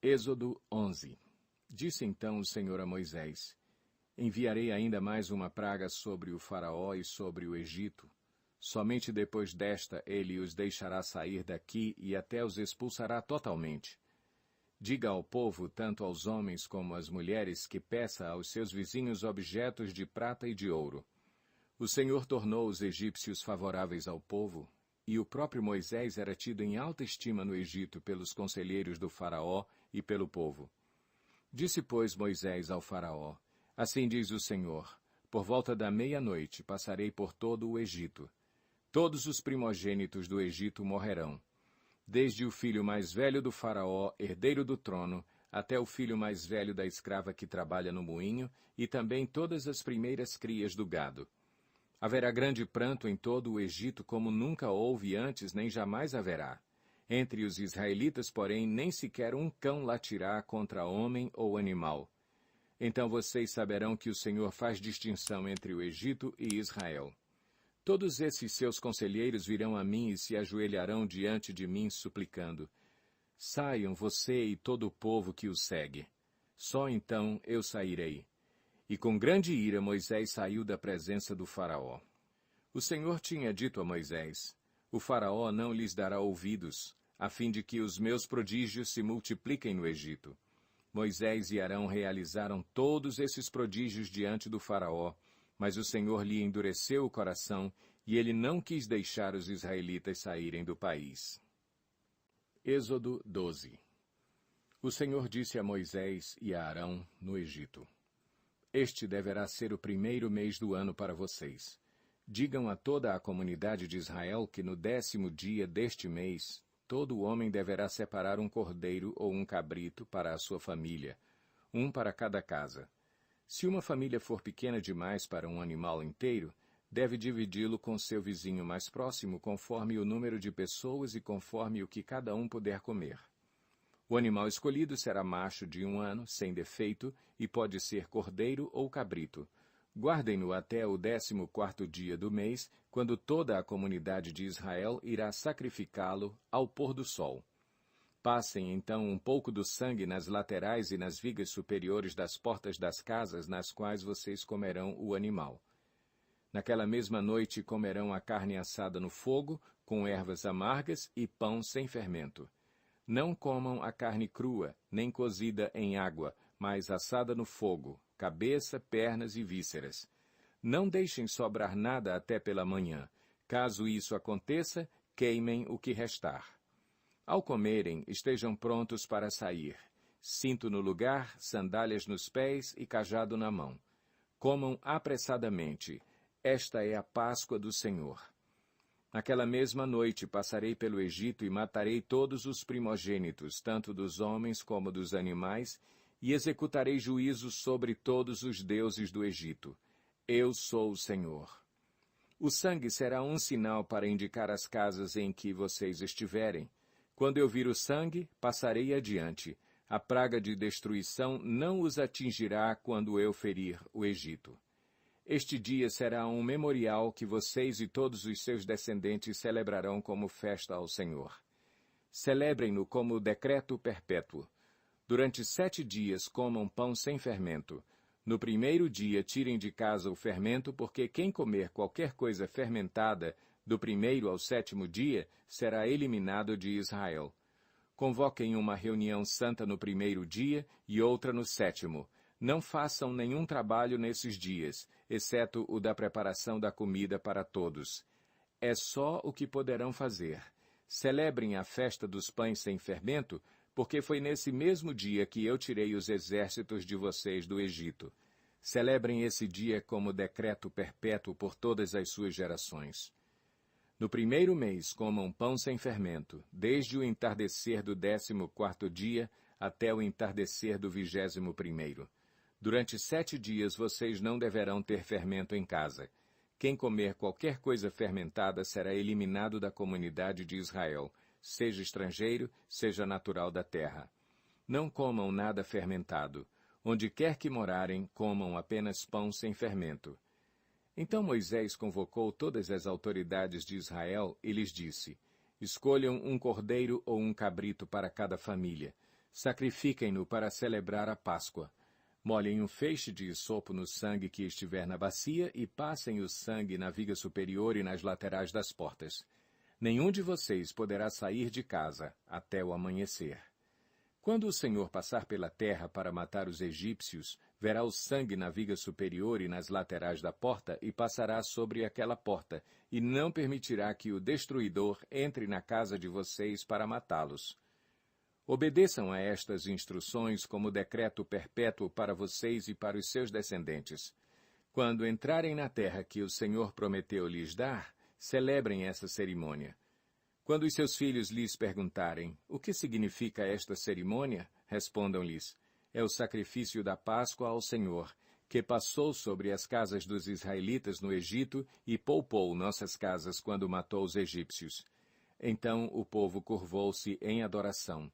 Êxodo 11. Disse então o Senhor a Moisés: Enviarei ainda mais uma praga sobre o Faraó e sobre o Egito. Somente depois desta ele os deixará sair daqui e até os expulsará totalmente. Diga ao povo, tanto aos homens como às mulheres, que peça aos seus vizinhos objetos de prata e de ouro. O Senhor tornou os egípcios favoráveis ao povo, e o próprio Moisés era tido em alta estima no Egito pelos conselheiros do Faraó e pelo povo. Disse, pois, Moisés ao Faraó: Assim diz o Senhor, por volta da meia-noite passarei por todo o Egito. Todos os primogênitos do Egito morrerão, desde o filho mais velho do Faraó, herdeiro do trono, até o filho mais velho da escrava que trabalha no moinho, e também todas as primeiras crias do gado. Haverá grande pranto em todo o Egito, como nunca houve antes, nem jamais haverá. Entre os israelitas, porém, nem sequer um cão latirá contra homem ou animal. Então vocês saberão que o Senhor faz distinção entre o Egito e Israel. Todos esses seus conselheiros virão a mim e se ajoelharão diante de mim, suplicando: Saiam você e todo o povo que o segue. Só então eu sairei. E com grande ira Moisés saiu da presença do Faraó. O Senhor tinha dito a Moisés: O Faraó não lhes dará ouvidos, a fim de que os meus prodígios se multipliquem no Egito. Moisés e Arão realizaram todos esses prodígios diante do Faraó, mas o Senhor lhe endureceu o coração, e ele não quis deixar os israelitas saírem do país. Êxodo 12. O Senhor disse a Moisés e a Arão, no Egito: Este deverá ser o primeiro mês do ano para vocês. Digam a toda a comunidade de Israel que no 10º dia deste mês, todo homem deverá separar um cordeiro ou um cabrito para a sua família, um para cada casa. Se uma família for pequena demais para um animal inteiro, deve dividi-lo com seu vizinho mais próximo conforme o número de pessoas e conforme o que cada um puder comer. O animal escolhido será macho de 1 ano, sem defeito, e pode ser cordeiro ou cabrito. Guardem-no até o 14º dia do mês, quando toda a comunidade de Israel irá sacrificá-lo ao pôr do sol. Passem, então, um pouco do sangue nas laterais e nas vigas superiores das portas das casas nas quais vocês comerão o animal. Naquela mesma noite comerão a carne assada no fogo, com ervas amargas e pão sem fermento. Não comam a carne crua, nem cozida em água, mas assada no fogo, cabeça, pernas e vísceras. Não deixem sobrar nada até pela manhã. Caso isso aconteça, queimem o que restar. Ao comerem, estejam prontos para sair. Cinto no lugar, sandálias nos pés e cajado na mão. Comam apressadamente. Esta é a Páscoa do Senhor. Naquela mesma noite passarei pelo Egito e matarei todos os primogênitos, tanto dos homens como dos animais, e executarei juízo sobre todos os deuses do Egito. Eu sou o Senhor. O sangue será um sinal para indicar as casas em que vocês estiverem. Quando eu vir o sangue, passarei adiante. A praga de destruição não os atingirá quando eu ferir o Egito. Este dia será um memorial que vocês e todos os seus descendentes celebrarão como festa ao Senhor. Celebrem-no como decreto perpétuo. Durante 7 dias comam pão sem fermento. No primeiro dia tirem de casa o fermento, porque quem comer qualquer coisa fermentada, do 1º ao 7º dia, será eliminado de Israel. Convoquem uma reunião santa no 1º dia e outra no 7º. Não façam nenhum trabalho nesses dias, exceto o da preparação da comida para todos. É só o que poderão fazer. Celebrem a festa dos pães sem fermento, porque foi nesse mesmo dia que eu tirei os exércitos de vocês do Egito. Celebrem esse dia como decreto perpétuo por todas as suas gerações. No 1º mês comam pão sem fermento, desde o entardecer do 14º dia até o entardecer do 21º. Durante 7 dias vocês não deverão ter fermento em casa. Quem comer qualquer coisa fermentada será eliminado da comunidade de Israel, seja estrangeiro, seja natural da terra. Não comam nada fermentado. Onde quer que morarem, comam apenas pão sem fermento. Então Moisés convocou todas as autoridades de Israel e lhes disse: Escolham um cordeiro ou um cabrito para cada família. sacrifiquem-no para celebrar a Páscoa. Molhem um feixe de isopo no sangue que estiver na bacia e passem o sangue na viga superior e nas laterais das portas. Nenhum de vocês poderá sair de casa até o amanhecer. Quando o Senhor passar pela terra para matar os egípcios, verá o sangue na viga superior e nas laterais da porta e passará sobre aquela porta, e não permitirá que o destruidor entre na casa de vocês para matá-los. Obedeçam a estas instruções como decreto perpétuo para vocês e para os seus descendentes. Quando entrarem na terra que o Senhor prometeu lhes dar, celebrem essa cerimônia. Quando os seus filhos lhes perguntarem, o que significa esta cerimônia? Respondam-lhes, é o sacrifício da Páscoa ao Senhor, que passou sobre as casas dos israelitas no Egito e poupou nossas casas quando matou os egípcios. Então o povo curvou-se em adoração.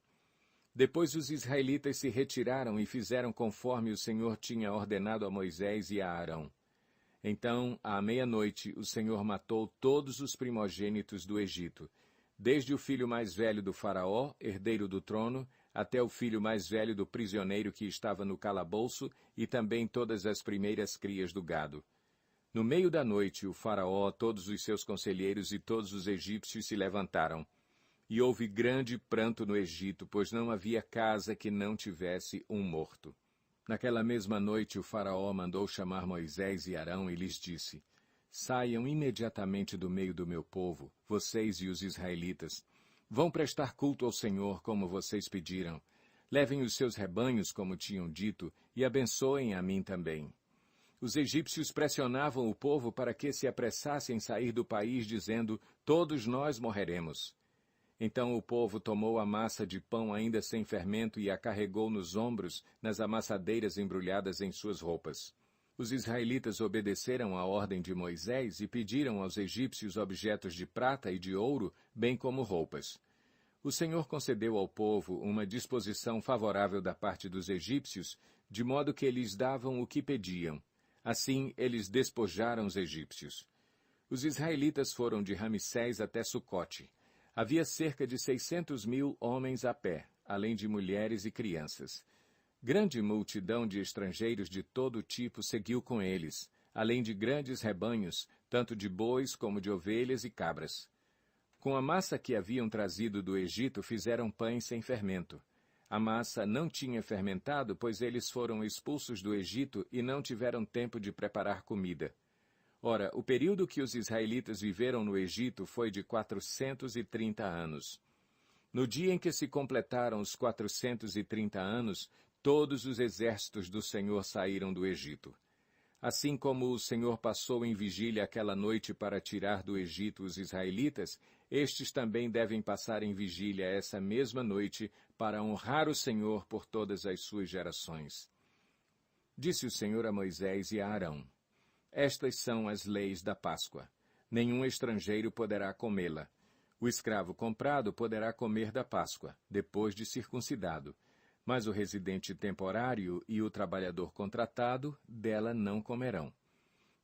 Depois os israelitas se retiraram e fizeram conforme o Senhor tinha ordenado a Moisés e a Arão. Então, à meia-noite, o Senhor matou todos os primogênitos do Egito, desde o filho mais velho do faraó, herdeiro do trono, até o filho mais velho do prisioneiro que estava no calabouço, e também todas as primeiras crias do gado. No meio da noite, o faraó, todos os seus conselheiros e todos os egípcios se levantaram. E houve grande pranto no Egito, pois não havia casa que não tivesse um morto. Naquela mesma noite o faraó mandou chamar Moisés e Arão e lhes disse, saiam imediatamente do meio do meu povo, vocês e os israelitas. Vão prestar culto ao Senhor, como vocês pediram. Levem os seus rebanhos, como tinham dito, e abençoem a mim também. Os egípcios pressionavam o povo para que se apressasse em sair do país, dizendo, todos nós morreremos. Então o povo tomou a massa de pão ainda sem fermento e a carregou nos ombros, nas amassadeiras embrulhadas em suas roupas. Os israelitas obedeceram à ordem de Moisés e pediram aos egípcios objetos de prata e de ouro, bem como roupas. O Senhor concedeu ao povo uma disposição favorável da parte dos egípcios, de modo que eles davam o que pediam. Assim, eles despojaram os egípcios. Os israelitas foram de Ramsés até Sucote. Havia cerca de 600.000 homens a pé, além de mulheres e crianças. Grande multidão de estrangeiros de todo tipo seguiu com eles, além de grandes rebanhos, tanto de bois como de ovelhas e cabras. Com a massa que haviam trazido do Egito fizeram pães sem fermento. A massa não tinha fermentado, pois eles foram expulsos do Egito e não tiveram tempo de preparar comida. Ora, o período que os israelitas viveram no Egito foi de 430 anos. No dia em que se completaram os 430 anos, todos os exércitos do Senhor saíram do Egito. Assim como o Senhor passou em vigília aquela noite para tirar do Egito os israelitas, estes também devem passar em vigília essa mesma noite para honrar o Senhor por todas as suas gerações. Disse o Senhor a Moisés e a Arão, estas são as leis da Páscoa. Nenhum estrangeiro poderá comê-la. O escravo comprado poderá comer da Páscoa, depois de circuncidado, mas o residente temporário e o trabalhador contratado dela não comerão.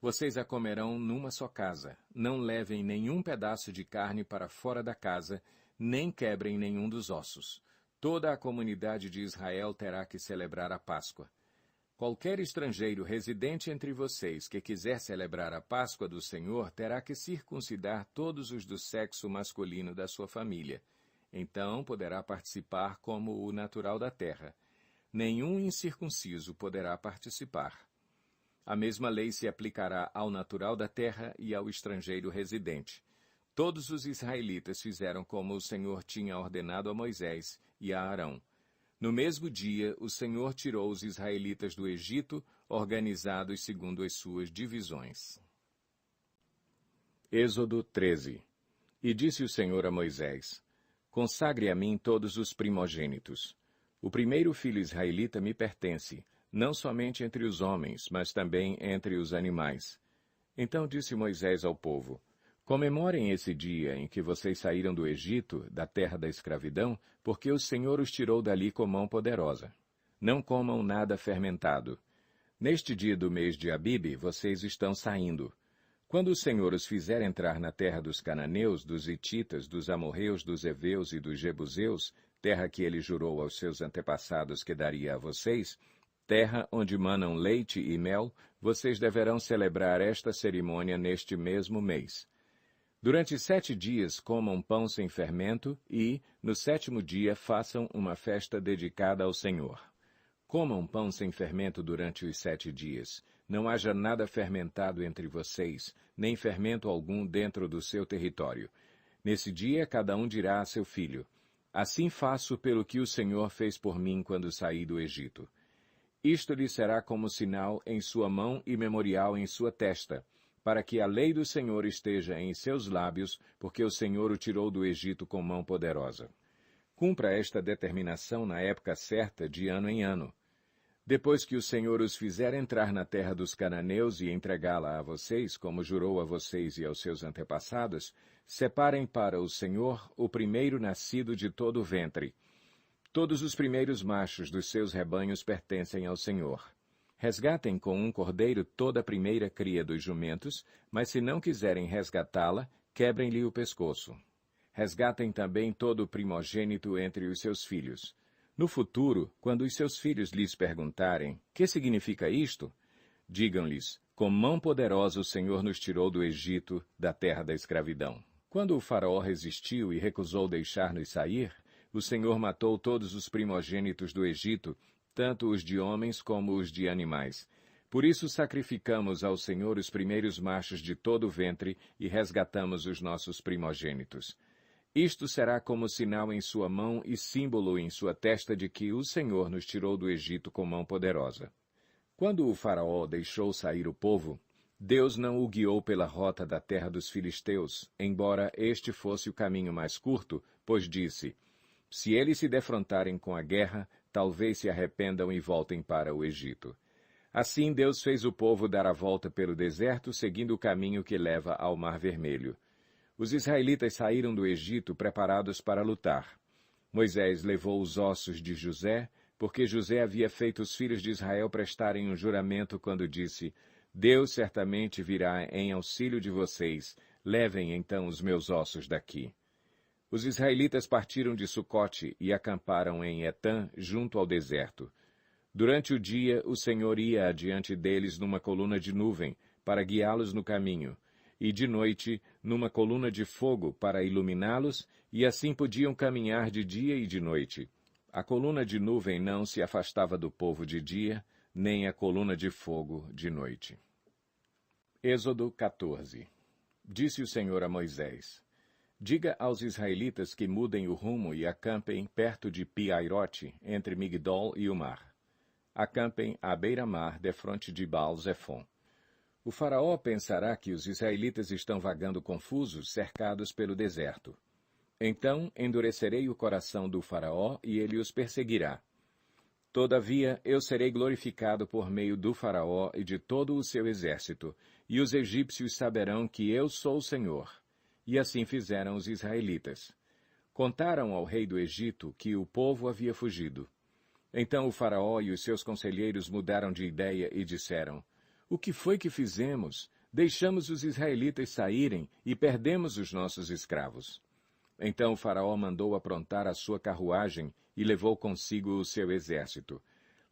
Vocês a comerão numa só casa. Não levem nenhum pedaço de carne para fora da casa, nem quebrem nenhum dos ossos. Toda a comunidade de Israel terá que celebrar a Páscoa. Qualquer estrangeiro residente entre vocês que quiser celebrar a Páscoa do Senhor terá que circuncidar todos os do sexo masculino da sua família. Então poderá participar como o natural da terra. Nenhum incircunciso poderá participar. A mesma lei se aplicará ao natural da terra e ao estrangeiro residente. Todos os israelitas fizeram como o Senhor tinha ordenado a Moisés e a Arão. No mesmo dia, o Senhor tirou os israelitas do Egito, organizados segundo as suas divisões. Êxodo 13. E disse o Senhor a Moisés, consagre a mim todos os primogênitos. O primeiro filho israelita me pertence, não somente entre os homens, mas também entre os animais. Então disse Moisés ao povo, comemorem esse dia em que vocês saíram do Egito, da terra da escravidão, porque o Senhor os tirou dali com mão poderosa. Não comam nada fermentado. Neste dia do mês de Abibe, vocês estão saindo. Quando o Senhor os fizer entrar na terra dos cananeus, dos hititas, dos amorreus, dos heveus e dos jebuseus, terra que ele jurou aos seus antepassados que daria a vocês, terra onde manam leite e mel, vocês deverão celebrar esta cerimônia neste mesmo mês. Durante 7 dias comam pão sem fermento e, no 7º dia, façam uma festa dedicada ao Senhor. Comam pão sem fermento durante os 7 dias. Não haja nada fermentado entre vocês, nem fermento algum dentro do seu território. Nesse dia, cada um dirá a seu filho: assim faço pelo que o Senhor fez por mim quando saí do Egito. Isto lhe será como sinal em sua mão e memorial em sua testa, para que a lei do Senhor esteja em seus lábios, porque o Senhor o tirou do Egito com mão poderosa. Cumpra esta determinação na época certa, de ano em ano. Depois que o Senhor os fizer entrar na terra dos cananeus e entregá-la a vocês, como jurou a vocês e aos seus antepassados, separem para o Senhor o primeiro nascido de todo o ventre. Todos os primeiros machos dos seus rebanhos pertencem ao Senhor. Resgatem com um cordeiro toda a primeira cria dos jumentos, mas se não quiserem resgatá-la, quebrem-lhe o pescoço. Resgatem também todo o primogênito entre os seus filhos. No futuro, quando os seus filhos lhes perguntarem: que significa isto? Digam-lhes: com mão poderosa o Senhor nos tirou do Egito, da terra da escravidão. Quando o faraó resistiu e recusou deixar-nos sair, o Senhor matou todos os primogênitos do Egito, tanto os de homens como os de animais. Por isso sacrificamos ao Senhor os primeiros machos de todo o ventre e resgatamos os nossos primogênitos. Isto será como sinal em sua mão e símbolo em sua testa de que o Senhor nos tirou do Egito com mão poderosa. Quando o faraó deixou sair o povo, Deus não o guiou pela rota da terra dos filisteus, embora este fosse o caminho mais curto, pois disse: se eles se defrontarem com a guerra, talvez se arrependam e voltem para o Egito. Assim Deus fez o povo dar a volta pelo deserto, seguindo o caminho que leva ao Mar Vermelho. Os israelitas saíram do Egito preparados para lutar. Moisés levou os ossos de José, porque José havia feito os filhos de Israel prestarem um juramento quando disse: Deus certamente virá em auxílio de vocês, levem então os meus ossos daqui. Os israelitas partiram de Sucote e acamparam em Etã, junto ao deserto. Durante o dia, o Senhor ia adiante deles numa coluna de nuvem, para guiá-los no caminho, e de noite, numa coluna de fogo, para iluminá-los, e assim podiam caminhar de dia e de noite. A coluna de nuvem não se afastava do povo de dia, nem a coluna de fogo de noite. Êxodo 14. Disse o Senhor a Moisés: diga aos israelitas que mudem o rumo e acampem perto de Pi-Airote, entre Migdol e o mar. Acampem à beira-mar, defronte de Baal-Zefon. O faraó pensará que os israelitas estão vagando confusos, cercados pelo deserto. Então endurecerei o coração do faraó e ele os perseguirá. Todavia, eu serei glorificado por meio do faraó e de todo o seu exército, e os egípcios saberão que eu sou o Senhor. E assim fizeram os israelitas. Contaram ao rei do Egito que o povo havia fugido. Então o faraó e os seus conselheiros mudaram de ideia e disseram: o que foi que fizemos? Deixamos os israelitas saírem e perdemos os nossos escravos. Então o faraó mandou aprontar a sua carruagem e levou consigo o seu exército.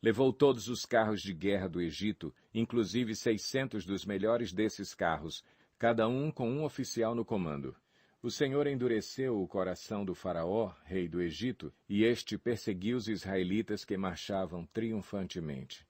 Levou todos os carros de guerra do Egito, inclusive 600 dos melhores desses carros, cada um com um oficial no comando. O Senhor endureceu o coração do faraó, rei do Egito, e este perseguiu os israelitas que marchavam triunfantemente.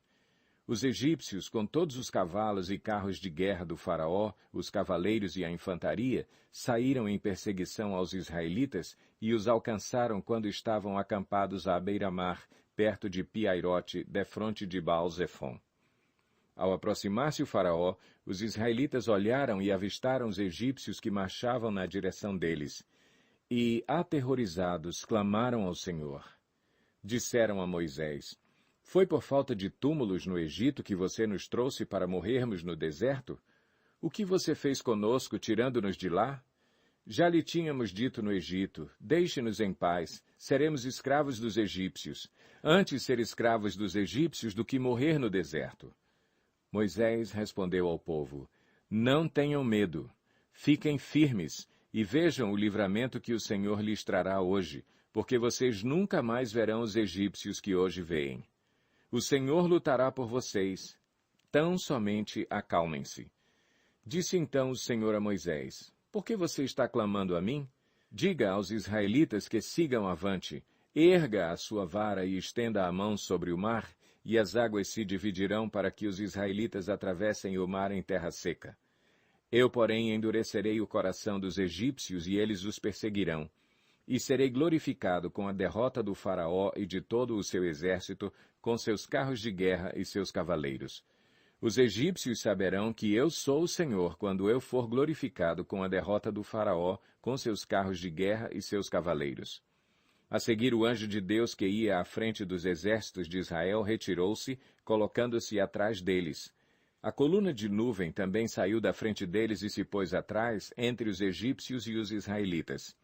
Os egípcios, com todos os cavalos e carros de guerra do faraó, os cavaleiros e a infantaria, saíram em perseguição aos israelitas e os alcançaram quando estavam acampados à beira-mar, perto de Pi-Airote, defronte de Baal-Zefon. Ao aproximar-se o faraó, os israelitas olharam e avistaram os egípcios que marchavam na direção deles. E, aterrorizados, clamaram ao Senhor. Disseram a Moisés: foi por falta de túmulos no Egito que você nos trouxe para morrermos no deserto? O que você fez conosco, tirando-nos de lá? Já lhe tínhamos dito no Egito: deixe-nos em paz, seremos escravos dos egípcios. Antes ser escravos dos egípcios do que morrer no deserto. Moisés respondeu ao povo: não tenham medo, fiquem firmes e vejam o livramento que o Senhor lhes trará hoje, porque vocês nunca mais verão os egípcios que hoje veem. O Senhor lutará por vocês, tão somente acalmem-se. Disse então o Senhor a Moisés, por que você está clamando a mim? Diga aos israelitas que sigam avante, erga a sua vara e estenda a mão sobre o mar, e as águas se dividirão para que os israelitas atravessem o mar em terra seca. Eu, porém, endurecerei o coração dos egípcios e eles os perseguirão. E serei glorificado com a derrota do Faraó e de todo o seu exército, com seus carros de guerra e seus cavaleiros. Os egípcios saberão que eu sou o Senhor quando eu for glorificado com a derrota do Faraó, com seus carros de guerra e seus cavaleiros. A seguir, o anjo de Deus que ia à frente dos exércitos de Israel retirou-se, colocando-se atrás deles. A coluna de nuvem também saiu da frente deles e se pôs atrás, entre os egípcios e os israelitas.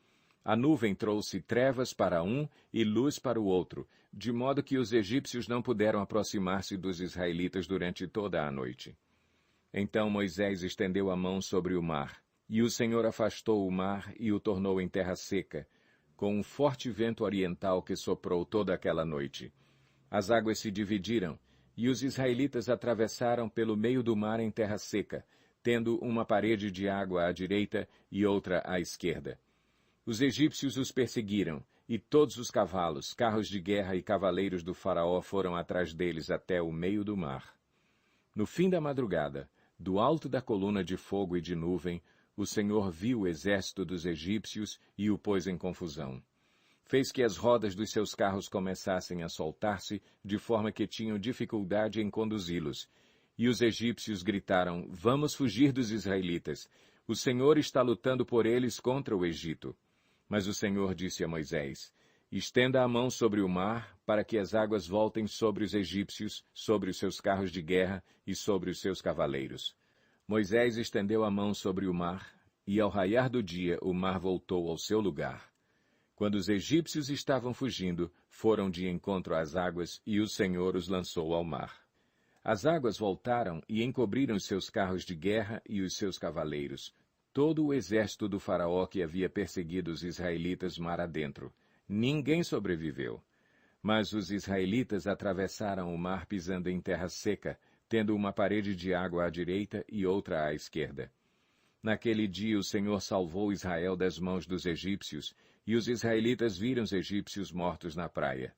A nuvem trouxe trevas para um e luz para o outro, de modo que os egípcios não puderam aproximar-se dos israelitas durante toda a noite. Então Moisés estendeu a mão sobre o mar, e o Senhor afastou o mar e o tornou em terra seca, com um forte vento oriental que soprou toda aquela noite. As águas se dividiram, e os israelitas atravessaram pelo meio do mar em terra seca, tendo uma parede de água à direita e outra à esquerda. Os egípcios os perseguiram, e todos os cavalos, carros de guerra e cavaleiros do Faraó foram atrás deles até o meio do mar. No fim da madrugada, do alto da coluna de fogo e de nuvem, o Senhor viu o exército dos egípcios e o pôs em confusão. Fez que as rodas dos seus carros começassem a soltar-se, de forma que tinham dificuldade em conduzi-los. E os egípcios gritaram, vamos fugir dos israelitas. O Senhor está lutando por eles contra o Egito. Mas o Senhor disse a Moisés, estenda a mão sobre o mar, para que as águas voltem sobre os egípcios, sobre os seus carros de guerra e sobre os seus cavaleiros. Moisés estendeu a mão sobre o mar, e ao raiar do dia o mar voltou ao seu lugar. Quando os egípcios estavam fugindo, foram de encontro às águas, e o Senhor os lançou ao mar. As águas voltaram e encobriram os seus carros de guerra e os seus cavaleiros, todo o exército do Faraó que havia perseguido os israelitas mar adentro. Ninguém sobreviveu. Mas os israelitas atravessaram o mar pisando em terra seca, tendo uma parede de água à direita e outra à esquerda. Naquele dia o Senhor salvou Israel das mãos dos egípcios, e os israelitas viram os egípcios mortos na praia.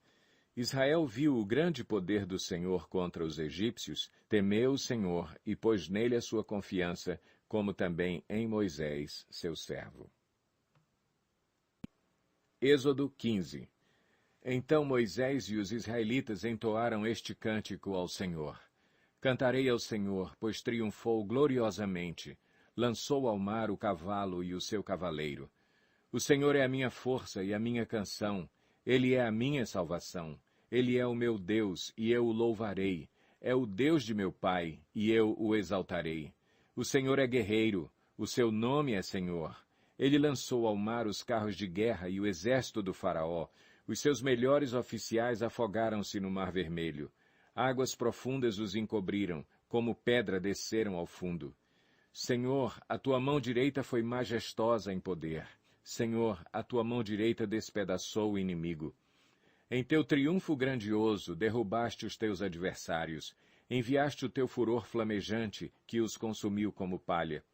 Israel viu o grande poder do Senhor contra os egípcios, temeu o Senhor e pôs nele a sua confiança, como também em Moisés, seu servo. Êxodo 15. Então Moisés e os israelitas entoaram este cântico ao Senhor. Cantarei ao Senhor, pois triunfou gloriosamente. Lançou ao mar o cavalo e o seu cavaleiro. O Senhor é a minha força e a minha canção. Ele é a minha salvação. Ele é o meu Deus, e eu o louvarei. É o Deus de meu pai, e eu o exaltarei. O Senhor é guerreiro, o seu nome é Senhor. Ele lançou ao mar os carros de guerra e o exército do Faraó. Os seus melhores oficiais afogaram-se no Mar Vermelho. Águas profundas os encobriram, como pedra desceram ao fundo. Senhor, a tua mão direita foi majestosa em poder. Senhor, a tua mão direita despedaçou o inimigo. Em teu triunfo grandioso derrubaste os teus adversários. Enviaste o teu furor flamejante, que os consumiu como palha.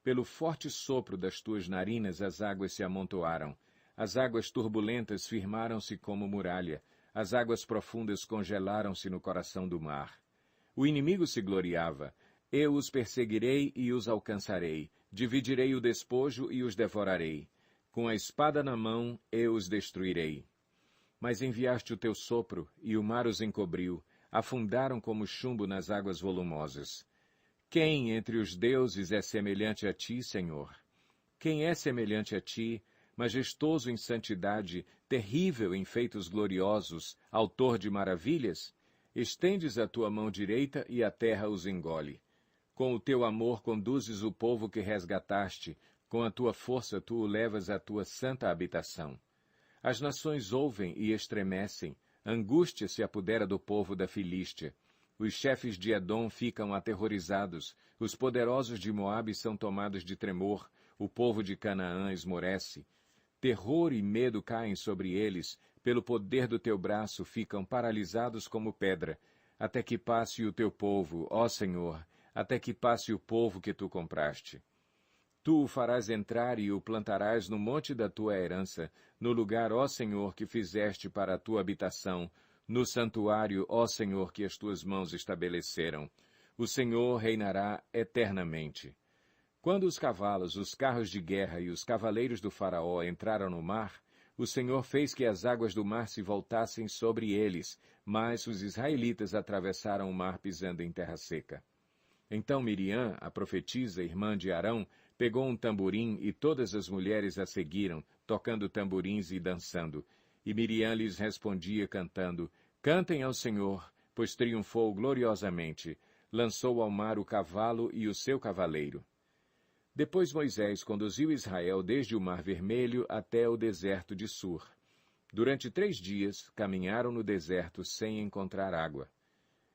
Pelo forte sopro das tuas narinas as águas se amontoaram. As águas turbulentas firmaram-se como muralha. As águas profundas congelaram-se no coração do mar. O inimigo se gloriava. Eu os perseguirei e os alcançarei. Dividirei o despojo e os devorarei. Com a espada na mão, eu os destruirei. Mas enviaste o teu sopro, e o mar os encobriu. Afundaram como chumbo nas águas volumosas. Quem entre os deuses é semelhante a ti, Senhor? Quem é semelhante a ti, majestoso em santidade, terrível em feitos gloriosos, autor de maravilhas? Estendes a tua mão direita e a terra os engole. Com o teu amor conduzes o povo que resgataste, com a tua força tu o levas à tua santa habitação. As nações ouvem e estremecem, angústia se apodera do povo da Filístia. Os chefes de Edom ficam aterrorizados, os poderosos de Moabe são tomados de tremor, o povo de Canaã esmorece. Terror e medo caem sobre eles, pelo poder do teu braço ficam paralisados como pedra, até que passe o teu povo, ó Senhor, até que passe o povo que tu compraste. Tu o farás entrar e o plantarás no monte da tua herança, no lugar, ó Senhor, que fizeste para a tua habitação, no santuário, ó Senhor, que as tuas mãos estabeleceram. O Senhor reinará eternamente. Quando os cavalos, os carros de guerra e os cavaleiros do faraó entraram no mar, o Senhor fez que as águas do mar se voltassem sobre eles, mas os israelitas atravessaram o mar pisando em terra seca. Então Miriam, a profetisa, irmã de Arão, pegou um tamborim e todas as mulheres a seguiram, tocando tamborins e dançando. E Miriam lhes respondia cantando, Cantem ao Senhor, pois triunfou gloriosamente. Lançou ao mar o cavalo e o seu cavaleiro. Depois Moisés conduziu Israel desde o Mar Vermelho até o deserto de Sur. Durante 3 dias caminharam no deserto sem encontrar água.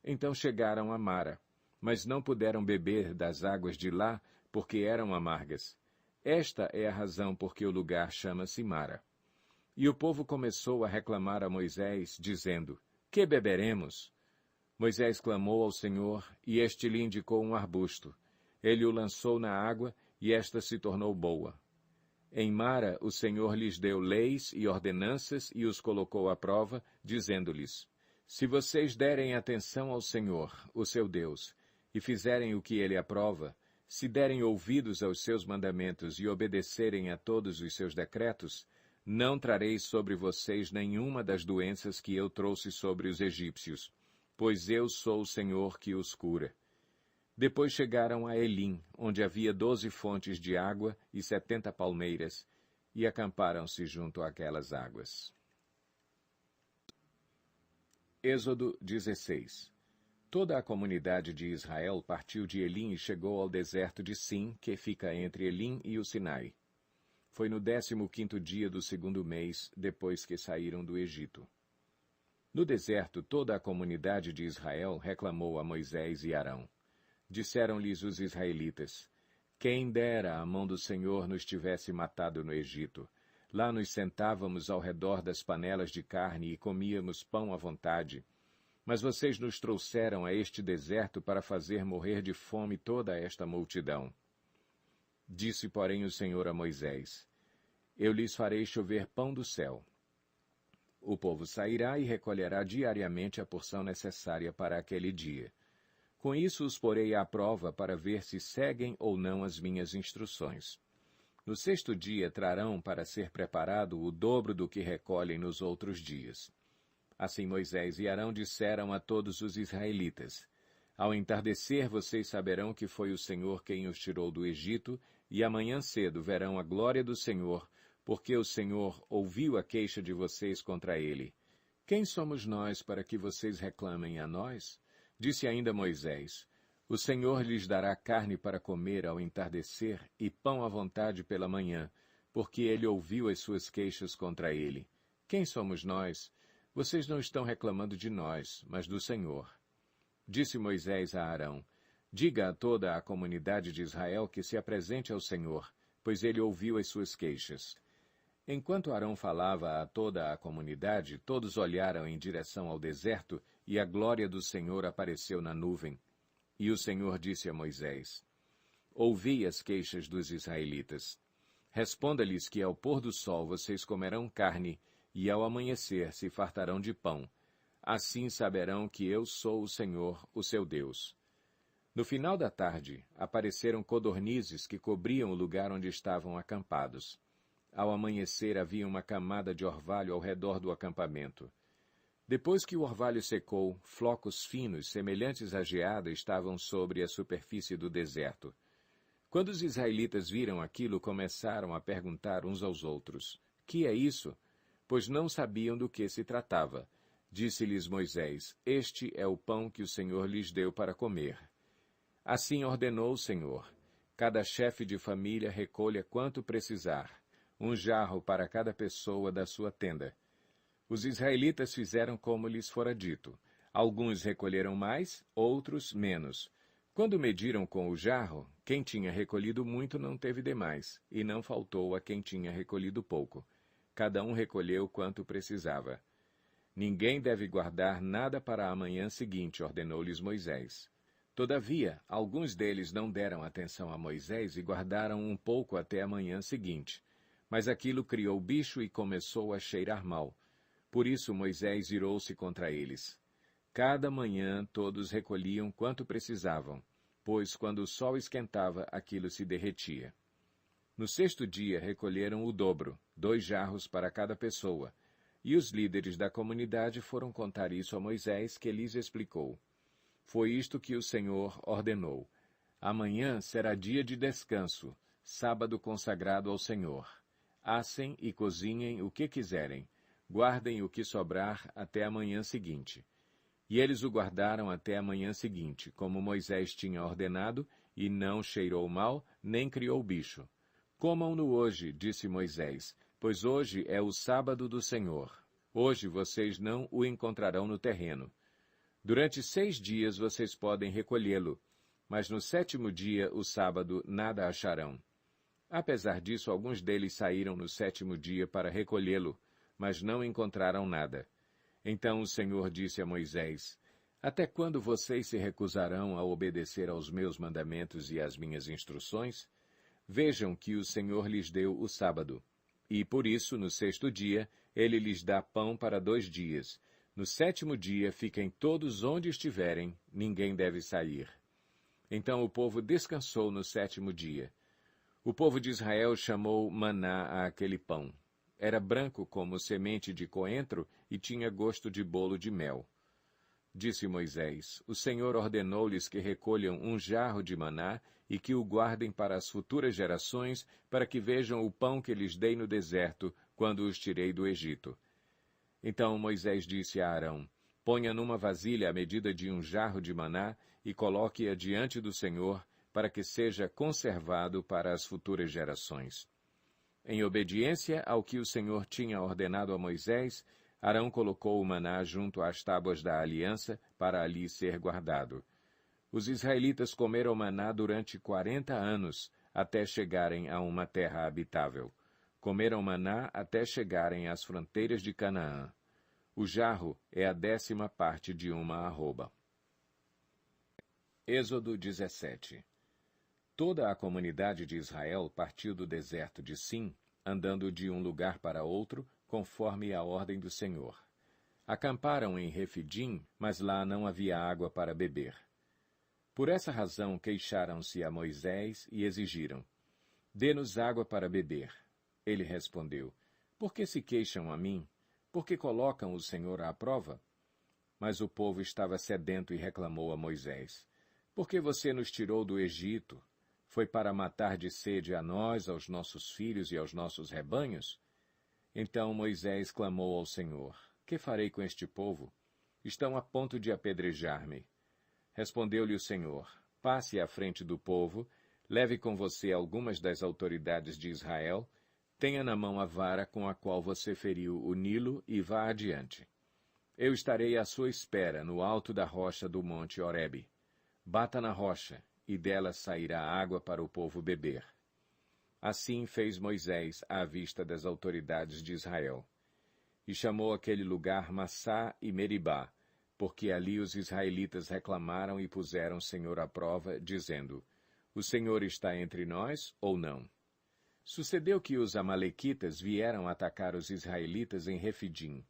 Então chegaram a Mara, mas não puderam beber das águas de lá, porque eram amargas. Esta é a razão por que o lugar chama-se Mara. E o povo começou a reclamar a Moisés, dizendo, Que beberemos? Moisés clamou ao Senhor, e este lhe indicou um arbusto. Ele o lançou na água, e esta se tornou boa. Em Mara, o Senhor lhes deu leis e ordenanças e os colocou à prova, dizendo-lhes, Se vocês derem atenção ao Senhor, o seu Deus, e fizerem o que ele aprova, se derem ouvidos aos seus mandamentos e obedecerem a todos os seus decretos, não trarei sobre vocês nenhuma das doenças que eu trouxe sobre os egípcios, pois eu sou o Senhor que os cura. Depois chegaram a Elim, onde havia 12 fontes de água e 70 palmeiras, e acamparam-se junto àquelas águas. Êxodo 16. Toda a comunidade de Israel partiu de Elim e chegou ao deserto de Sim, que fica entre Elim e o Sinai. Foi no 15º dia do 2º mês, depois que saíram do Egito. No deserto, toda a comunidade de Israel reclamou a Moisés e Arão. Disseram-lhes os israelitas, Quem dera a mão do Senhor nos tivesse matado no Egito. Lá nos sentávamos ao redor das panelas de carne e comíamos pão à vontade. Mas vocês nos trouxeram a este deserto para fazer morrer de fome toda esta multidão. Disse, porém, o Senhor a Moisés, Eu lhes farei chover pão do céu. O povo sairá e recolherá diariamente a porção necessária para aquele dia. Com isso os porei à prova para ver se seguem ou não as minhas instruções. No 6º dia trarão para ser preparado o dobro do que recolhem nos outros dias. Assim Moisés e Arão disseram a todos os israelitas, Ao entardecer vocês saberão que foi o Senhor quem os tirou do Egito, e amanhã cedo verão a glória do Senhor, porque o Senhor ouviu a queixa de vocês contra ele. Quem somos nós para que vocês reclamem a nós? Disse ainda Moisés, O Senhor lhes dará carne para comer ao entardecer e pão à vontade pela manhã, porque ele ouviu as suas queixas contra ele. Quem somos nós? Vocês não estão reclamando de nós, mas do Senhor. Disse Moisés a Arão, Diga a toda a comunidade de Israel que se apresente ao Senhor, pois ele ouviu as suas queixas. Enquanto Arão falava a toda a comunidade, todos olharam em direção ao deserto, e a glória do Senhor apareceu na nuvem. E o Senhor disse a Moisés, Ouvi as queixas dos israelitas. Responda-lhes que ao pôr do sol vocês comerão carne, e ao amanhecer se fartarão de pão. Assim saberão que eu sou o Senhor, o seu Deus. No final da tarde, apareceram codornizes que cobriam o lugar onde estavam acampados. Ao amanhecer havia uma camada de orvalho ao redor do acampamento. Depois que o orvalho secou, flocos finos, semelhantes à geada, estavam sobre a superfície do deserto. Quando os israelitas viram aquilo, começaram a perguntar uns aos outros, Que é isso? Pois não sabiam do que se tratava. Disse-lhes Moisés, Este é o pão que o Senhor lhes deu para comer. Assim ordenou o Senhor, cada chefe de família recolha quanto precisar, 1 jarro para cada pessoa da sua tenda. Os israelitas fizeram como lhes fora dito. Alguns recolheram mais, outros menos. Quando mediram com o jarro, quem tinha recolhido muito não teve demais, e não faltou a quem tinha recolhido pouco. cada um recolheu quanto precisava. Ninguém deve guardar nada para a manhã seguinte, ordenou-lhes Moisés. Todavia, alguns deles não deram atenção a Moisés e guardaram um pouco até a manhã seguinte. Mas aquilo criou bicho e começou a cheirar mal. Por isso Moisés irou-se contra eles. Cada manhã todos recolhiam quanto precisavam, pois quando o sol esquentava, aquilo se derretia. No sexto dia recolheram o dobro, 2 jarros para cada pessoa, e os líderes da comunidade foram contar isso a Moisés, que lhes explicou. Foi isto que o Senhor ordenou. Amanhã será dia de descanso, sábado consagrado ao Senhor. Assem e cozinhem o que quiserem, guardem o que sobrar até a manhã seguinte. E eles o guardaram até a manhã seguinte, como Moisés tinha ordenado, e não cheirou mal, nem criou bicho. Comam-no hoje, disse Moisés, pois hoje é o sábado do Senhor. Hoje vocês não o encontrarão no terreno. Durante 6 dias vocês podem recolhê-lo, mas no 7º dia, o sábado, nada acharão. Apesar disso, alguns deles saíram no 7º dia para recolhê-lo, mas não encontraram nada. Então o Senhor disse a Moisés, até quando vocês se recusarão a obedecer aos meus mandamentos e às minhas instruções? Vejam que o Senhor lhes deu o sábado. E por isso, no 6º dia, ele lhes dá pão para 2 dias. No 7º dia, fiquem todos onde estiverem, ninguém deve sair. Então o povo descansou no 7º dia. O povo de Israel chamou maná àquele pão. Era branco como semente de coentro e tinha gosto de bolo de mel. Disse Moisés, o Senhor ordenou-lhes que recolham 1 jarro de maná e que o guardem para as futuras gerações, para que vejam o pão que lhes dei no deserto, quando os tirei do Egito. Então Moisés disse a Arão, ponha numa vasilha a medida de 1 jarro de maná e coloque-a diante do Senhor, para que seja conservado para as futuras gerações. Em obediência ao que o Senhor tinha ordenado a Moisés, Arão colocou o maná junto às tábuas da aliança para ali ser guardado. Os israelitas comeram maná durante 40 anos, até chegarem a uma terra habitável. Comeram maná até chegarem às fronteiras de Canaã. O jarro é a 10ª parte de uma arroba. Êxodo 17. Toda a comunidade de Israel partiu do deserto de Sim, andando de um lugar para outro, conforme a ordem do Senhor. Acamparam em Refidim, mas lá não havia água para beber. Por essa razão queixaram-se a Moisés e exigiram, dê-nos água para beber. Ele respondeu, por que se queixam a mim? Por que colocam o Senhor à prova? Mas o povo estava sedento e reclamou a Moisés, por que você nos tirou do Egito? Foi para matar de sede a nós, aos nossos filhos e aos nossos rebanhos? Então Moisés clamou ao Senhor, que farei com este povo? Estão a ponto de apedrejar-me. Respondeu-lhe o Senhor, passe à frente do povo, leve com você algumas das autoridades de Israel, tenha na mão a vara com a qual você feriu o Nilo e vá adiante. Eu estarei à sua espera no alto da rocha do monte Horebe. Bata na rocha, e dela sairá água para o povo beber. Assim fez Moisés à vista das autoridades de Israel. E chamou aquele lugar Massá e Meribá, porque ali os israelitas reclamaram e puseram o Senhor à prova, dizendo, o Senhor está entre nós ou não? Sucedeu que os amalequitas vieram atacar os israelitas em Refidim.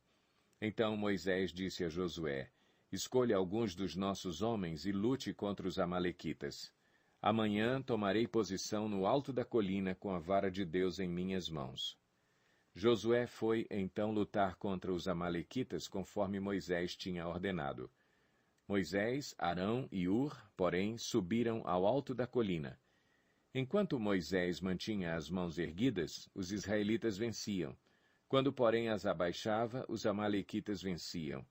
Então Moisés disse a Josué, escolha alguns dos nossos homens e lute contra os amalequitas. Amanhã tomarei posição no alto da colina com a vara de Deus em minhas mãos. Josué foi, então, lutar contra os amalequitas conforme Moisés tinha ordenado. Moisés, Arão e Ur, porém, subiram ao alto da colina. Enquanto Moisés mantinha as mãos erguidas, os israelitas venciam. Quando, porém, as abaixava, os amalequitas venciam.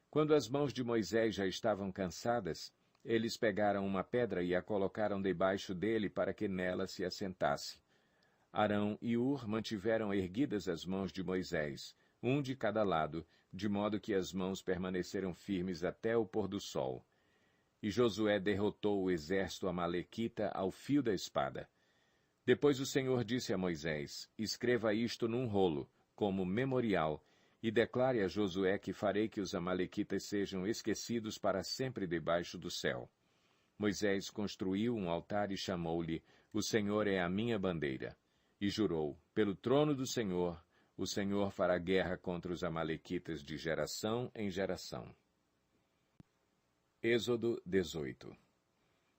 Quando as mãos de Moisés já estavam cansadas, eles pegaram uma pedra e a colocaram debaixo dele para que nela se assentasse. Arão e Ur mantiveram erguidas as mãos de Moisés, um de cada lado, de modo que as mãos permaneceram firmes até o pôr do sol. E Josué derrotou o exército amalequita ao fio da espada. Depois o Senhor disse a Moisés, escreva isto num rolo, como memorial, e declare a Josué que farei que os amalequitas sejam esquecidos para sempre debaixo do céu. Moisés construiu um altar e chamou-lhe, O Senhor é a minha bandeira. E jurou, pelo trono do Senhor, o Senhor fará guerra contra os amalequitas de geração em geração. Êxodo 18.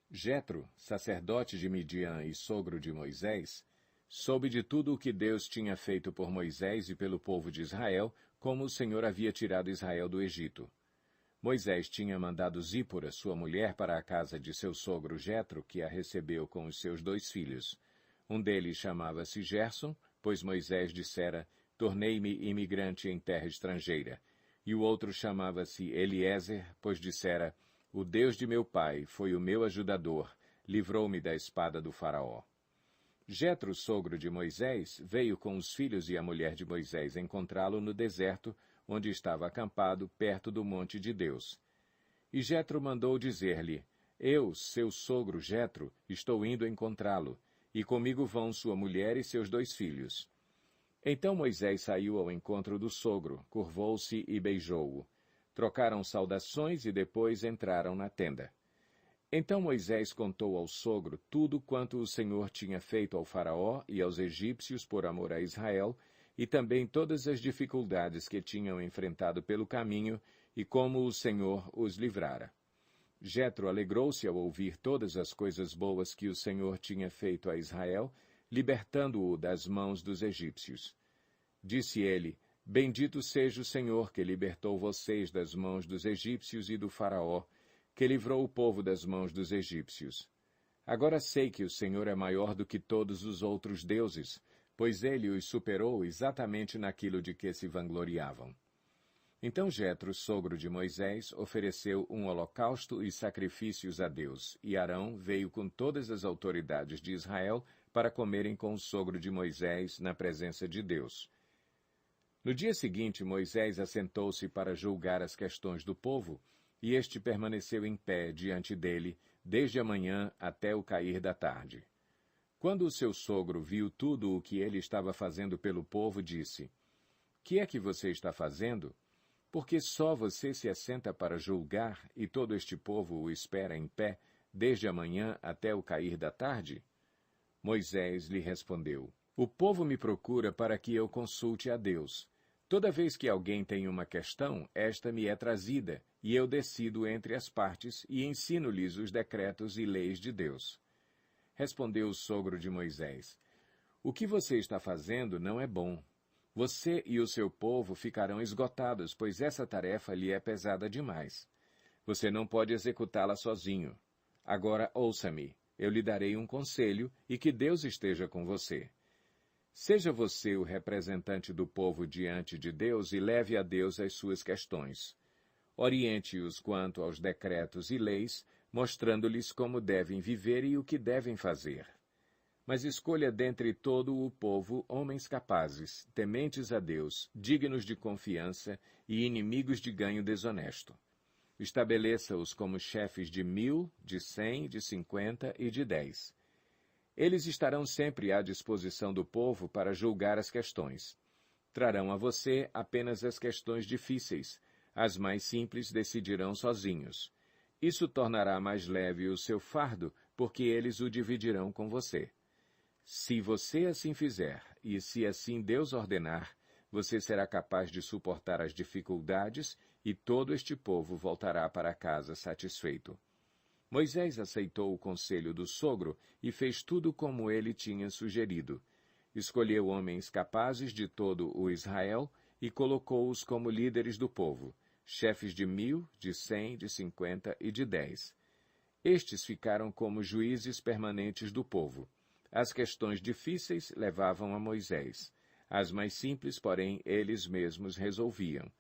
Jetro, sacerdote de Midian e sogro de Moisés, soube de tudo o que Deus tinha feito por Moisés e pelo povo de Israel, como o Senhor havia tirado Israel do Egito. Moisés tinha mandado Zípora, sua mulher, para a casa de seu sogro Jetro, que a recebeu com os seus 2 filhos. Um deles chamava-se Gerson, pois Moisés dissera, tornei-me imigrante em terra estrangeira. E o outro chamava-se Eliezer, pois dissera, o Deus de meu pai foi o meu ajudador, livrou-me da espada do faraó. Jetro, sogro de Moisés, veio com os filhos e a mulher de Moisés encontrá-lo no deserto, onde estava acampado, perto do monte de Deus. E Jetro mandou dizer-lhe, eu, seu sogro Jetro, estou indo encontrá-lo, e comigo vão sua mulher e seus 2 filhos. Então Moisés saiu ao encontro do sogro, curvou-se e beijou-o. Trocaram saudações e depois entraram na tenda. Então Moisés contou ao sogro tudo quanto o Senhor tinha feito ao faraó e aos egípcios por amor a Israel, e também todas as dificuldades que tinham enfrentado pelo caminho e como o Senhor os livrara. Jetro alegrou-se ao ouvir todas as coisas boas que o Senhor tinha feito a Israel, libertando-o das mãos dos egípcios. Disse ele, bendito seja o Senhor que libertou vocês das mãos dos egípcios e do faraó, que livrou o povo das mãos dos egípcios. Agora sei que o Senhor é maior do que todos os outros deuses, pois ele os superou exatamente naquilo de que se vangloriavam. Então Jetro, sogro de Moisés, ofereceu um holocausto e sacrifícios a Deus, e Arão veio com todas as autoridades de Israel para comerem com o sogro de Moisés na presença de Deus. No dia seguinte, Moisés assentou-se para julgar as questões do povo, e este permaneceu em pé diante dele, desde a manhã até o cair da tarde. Quando o seu sogro viu tudo o que ele estava fazendo pelo povo, disse, que é que você está fazendo? Porque só você se assenta para julgar e todo este povo o espera em pé, desde a manhã até o cair da tarde? Moisés lhe respondeu, o povo me procura para que eu consulte a Deus. Toda vez que alguém tem uma questão, esta me é trazida, e eu decido entre as partes e ensino-lhes os decretos e leis de Deus. Respondeu o sogro de Moisés, o que você está fazendo não é bom. Você e o seu povo ficarão esgotados, pois essa tarefa lhe é pesada demais. Você não pode executá-la sozinho. Agora ouça-me, eu lhe darei um conselho e que Deus esteja com você. Seja você o representante do povo diante de Deus e leve a Deus as suas questões. Oriente-os quanto aos decretos e leis, mostrando-lhes como devem viver e o que devem fazer. Mas escolha dentre todo o povo homens capazes, tementes a Deus, dignos de confiança e inimigos de ganho desonesto. Estabeleça-os como chefes de 1.000, de 100, de 50 e de 10. Eles estarão sempre à disposição do povo para julgar as questões. Trarão a você apenas as questões difíceis, as mais simples decidirão sozinhos. Isso tornará mais leve o seu fardo, porque eles o dividirão com você. Se você assim fizer, e se assim Deus ordenar, você será capaz de suportar as dificuldades e todo este povo voltará para casa satisfeito. Moisés aceitou o conselho do sogro e fez tudo como ele tinha sugerido. Escolheu homens capazes de todo o Israel e colocou-os como líderes do povo, chefes de 1.000, de 100, de 50 e de 10. Estes ficaram como juízes permanentes do povo. As questões difíceis levavam a Moisés. As mais simples, porém, eles mesmos resolviam.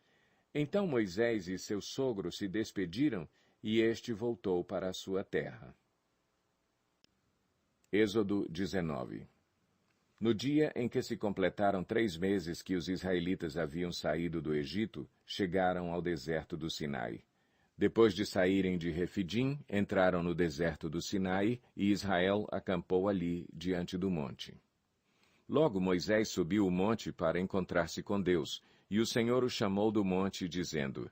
Então Moisés e seu sogro se despediram e este voltou para a sua terra. Êxodo 19. No dia em que se completaram 3 meses que os israelitas haviam saído do Egito, chegaram ao deserto do Sinai. Depois de saírem de Refidim, entraram no deserto do Sinai, e Israel acampou ali, diante do monte. Logo Moisés subiu o monte para encontrar-se com Deus, e o Senhor o chamou do monte, dizendo: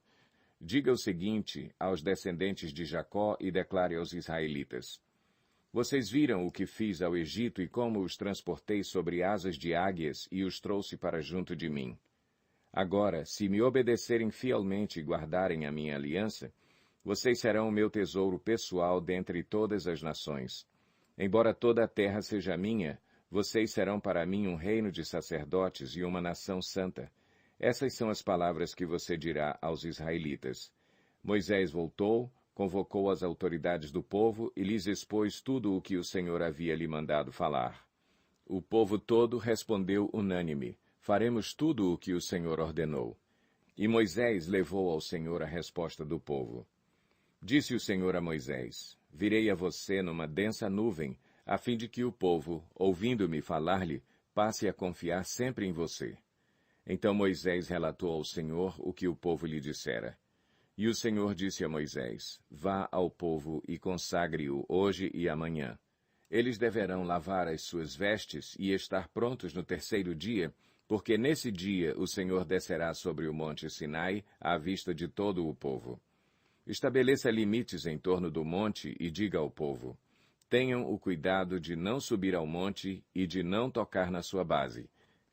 Diga o seguinte aos descendentes de Jacó e declare aos israelitas: Vocês viram o que fiz ao Egito e como os transportei sobre asas de águias e os trouxe para junto de mim. Agora, se me obedecerem fielmente e guardarem a minha aliança, vocês serão o meu tesouro pessoal dentre todas as nações. Embora toda a terra seja minha, vocês serão para mim um reino de sacerdotes e uma nação santa. Essas são as palavras que você dirá aos israelitas. Moisés voltou, convocou as autoridades do povo e lhes expôs tudo o que o Senhor havia lhe mandado falar. O povo todo respondeu unânime: Faremos tudo o que o Senhor ordenou. E Moisés levou ao Senhor a resposta do povo. Disse o Senhor a Moisés: Virei a você numa densa nuvem, a fim de que o povo, ouvindo-me falar-lhe, passe a confiar sempre em você. Então Moisés relatou ao Senhor o que o povo lhe dissera. E o Senhor disse a Moisés: Vá ao povo e consagre-o hoje e amanhã. Eles deverão lavar as suas vestes e estar prontos no terceiro dia, porque nesse dia o Senhor descerá sobre o monte Sinai à vista de todo o povo. Estabeleça limites em torno do monte e diga ao povo: Tenham o cuidado de não subir ao monte e de não tocar na sua base.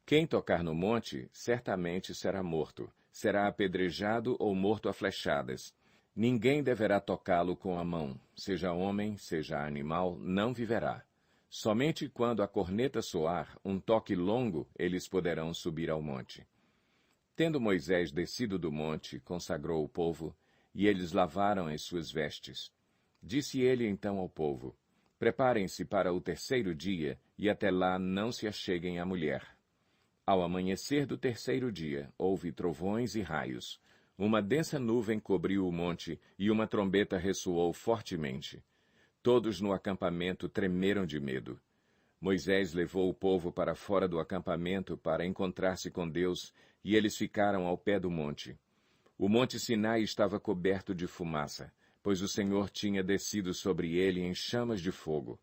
Quem tocar no monte, certamente será morto, será apedrejado ou morto a flechadas. Ninguém deverá tocá-lo com a mão, seja homem, seja animal, não viverá. Somente quando a corneta soar, um toque longo, eles poderão subir ao monte. Tendo Moisés descido do monte, consagrou o povo, e eles lavaram as suas vestes. Disse ele então ao povo: Preparem-se para o terceiro dia, e até lá não se acheguem à mulher. Ao amanhecer do terceiro dia, houve trovões e raios. Uma densa nuvem cobriu o monte, e uma trombeta ressoou fortemente. Todos no acampamento tremeram de medo. Moisés levou o povo para fora do acampamento para encontrar-se com Deus, e eles ficaram ao pé do monte. O monte Sinai estava coberto de fumaça, pois o Senhor tinha descido sobre ele em chamas de fogo.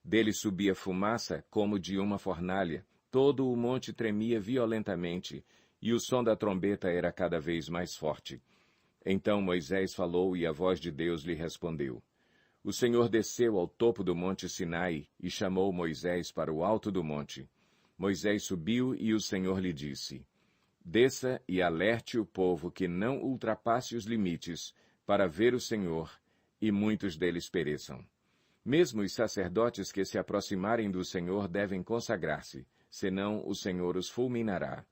Dele subia fumaça como de uma fornalha, todo o monte tremia violentamente, e o som da trombeta era cada vez mais forte. Então Moisés falou e a voz de Deus lhe respondeu. O Senhor desceu ao topo do monte Sinai e chamou Moisés para o alto do monte. Moisés subiu e o Senhor lhe disse: Desça e alerte o povo que não ultrapasse os limites para ver o Senhor, e muitos deles pereçam. Mesmo os sacerdotes que se aproximarem do Senhor devem consagrar-se, senão o Senhor os fulminará.